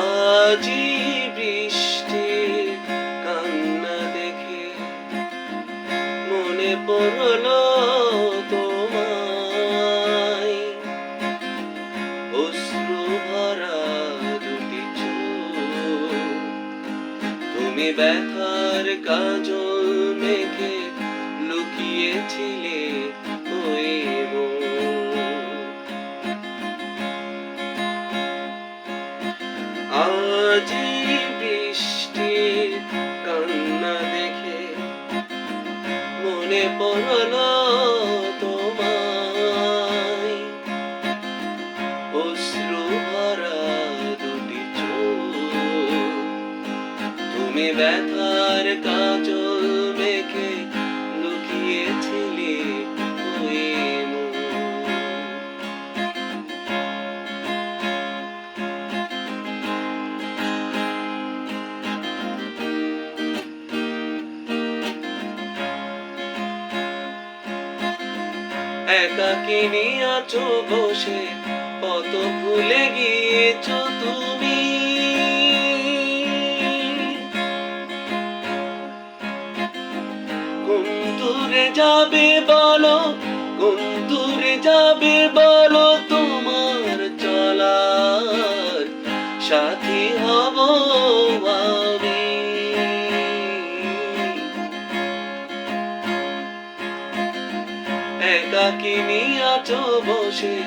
আজি বৃষ্টির কান্না দেখে মনে পড়লো তোমায়, অশ্রু ভরা দুটি চোখ, তুমি ব্যথার কাজল মেখে লুকিয়েছিলে ওই মন। আজি বৃষ্টির কান্না দেখে মনে পড়লো তোমায়, অশ্রু ভরা দুটি চোখ, তুমি ব্যথার কাজল মেখে লুকিয়েছিলে ওই মন। একাকিনী আছো বসে কত ভুলে গিয়েছো তুমি, কোন দূরে যাবে বলো, কোন দূরে যাবে বলো, তোমার চলার সাথী হব আমি। একাকিনী আছো বসে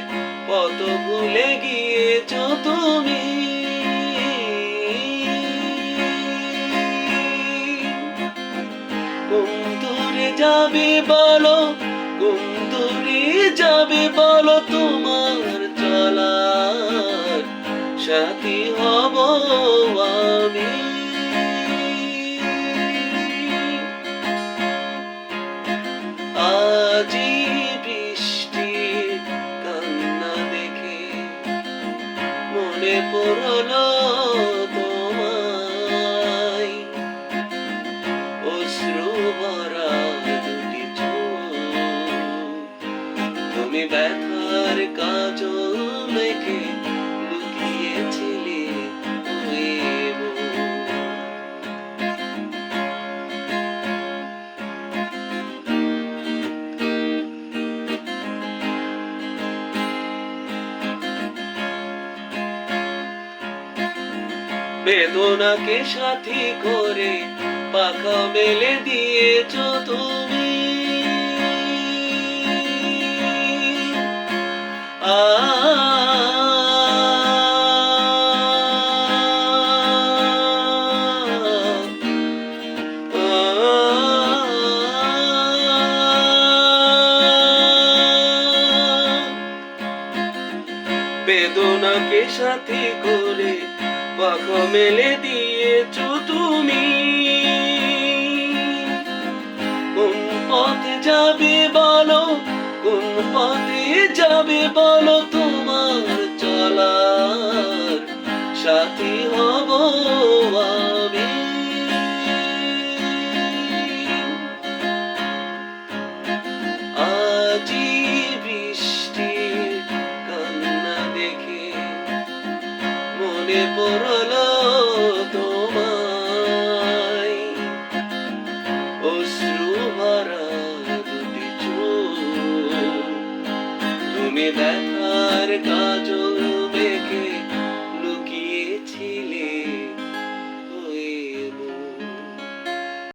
কত ভুলে গিয়েছো তুমি, কোন দূরে যাবে বলো, কোন দূরে যাবে বলো, তোমার চলার সাথী হব আমি। আজি বৃষ্টির কান্না দেখে মনে পড়লো তোমায়, অশ্রু ভরা দুটি চোখ, তুমি ব্যথার কাজল মেখে লুকিয়েছিলে ওই মন। বেদনাকে সাথী করে পাখা মেলে দিয়েছো তুমি, বেদনাকে সাথী করে পাখা মেলে দিয়েছো তুমি, কোন পথে যাবে বলো, কোন পথে যাবে বলো, তোমার চলার সাথী হব আমি। আজি বৃষ্টির কান্না দেখে মনে পড়লো তোমায়, অশ্রু ভরা দুটি চোখ, তুমি ব্যথার